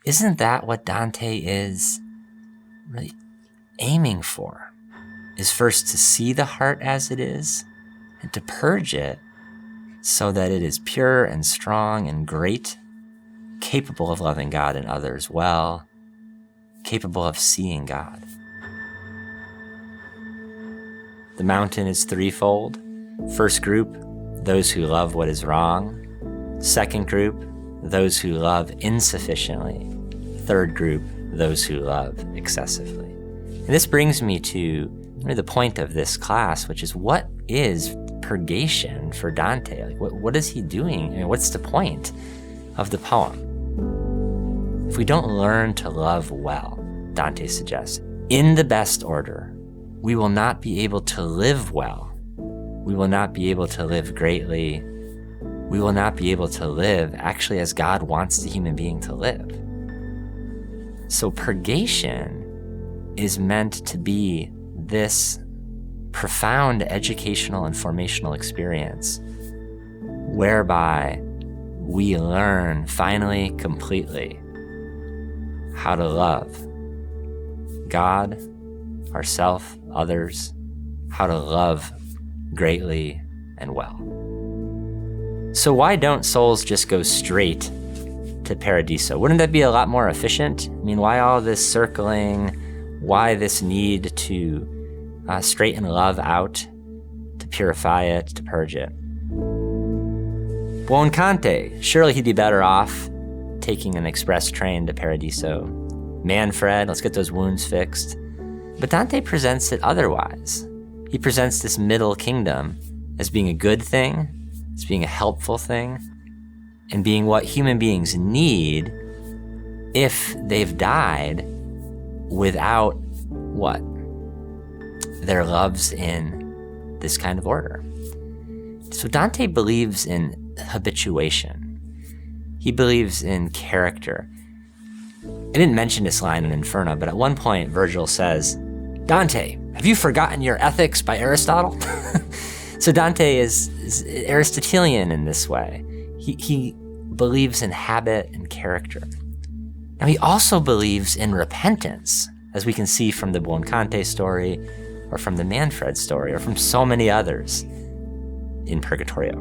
isn't that what Dante is really aiming for? Is first to see the heart as it is and to purge it so that it is pure and strong and great, capable of loving God and others well, capable of seeing God. The mountain is threefold. First group, those who love what is wrong. Second group, those who love insufficiently. Third group, those who love excessively. And this brings me to the point of this class, which is, what is purgation for Dante? Like, what is he doing? I mean, what's the point of the poem? If we don't learn to love well, Dante suggests, in the best order, we will not be able to live well. We will not be able to live greatly. We will not be able to live actually as God wants the human being to live. So purgation is meant to be this profound educational and formational experience whereby we learn finally, completely, how to love God, ourselves, others, how to love greatly and well. So why don't souls just go straight to Paradiso? Wouldn't that be a lot more efficient? I mean, why all this circling? Why this need to straighten love out, to purify it, to purge it? Buoncante, surely he'd be better off taking an express train to Paradiso. Manfred, let's get those wounds fixed. But Dante presents it otherwise. He presents this middle kingdom as being a good thing, as being a helpful thing, and being what human beings need if they've died without what? Their loves in this kind of order. So Dante believes in habituation. He believes in character. I didn't mention this line in Inferno, but at one point Virgil says, "Dante, have you forgotten your ethics by Aristotle?" So Dante is Aristotelian in this way. He believes in habit and character. Now he also believes in repentance, as we can see from the Buoncante story, or from the Manfred story, or from so many others in Purgatorio.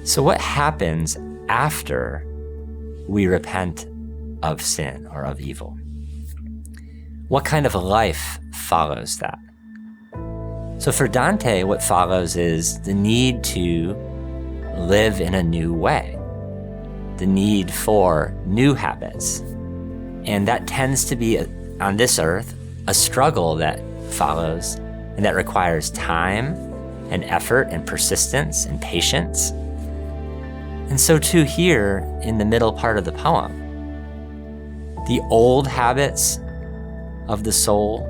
So what happens after we repent of sin or of evil? What kind of life follows that? So for Dante, what follows is the need to live in a new way, the need for new habits. And that tends to be, on this earth, a struggle that follows and that requires time and effort and persistence and patience. And so too here in the middle part of the poem, the old habits of the soul,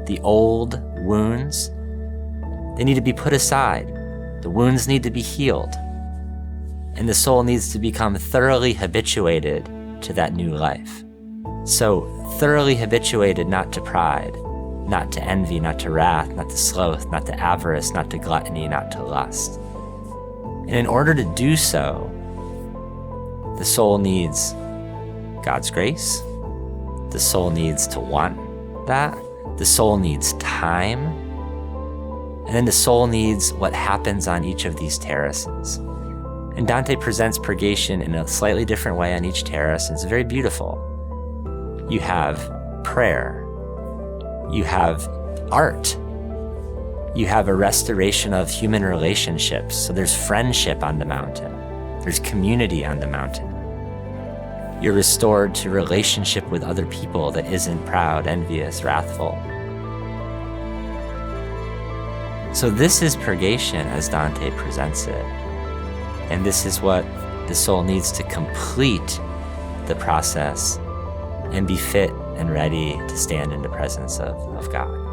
the old wounds, they need to be put aside. The wounds need to be healed. And the soul needs to become thoroughly habituated to that new life. So thoroughly habituated not to pride, not to envy, not to wrath, not to sloth, not to avarice, not to gluttony, not to lust. And in order to do so, the soul needs God's grace. The soul needs to want that. The soul needs time. And then the soul needs what happens on each of these terraces. And Dante presents purgation in a slightly different way on each terrace. It's very beautiful. You have prayer. You have art. You have a restoration of human relationships. So there's friendship on the mountain. There's community on the mountain. You're restored to relationship with other people that isn't proud, envious, wrathful. So this is purgation as Dante presents it. And this is what the soul needs to complete the process and be fit and ready to stand in the presence of God.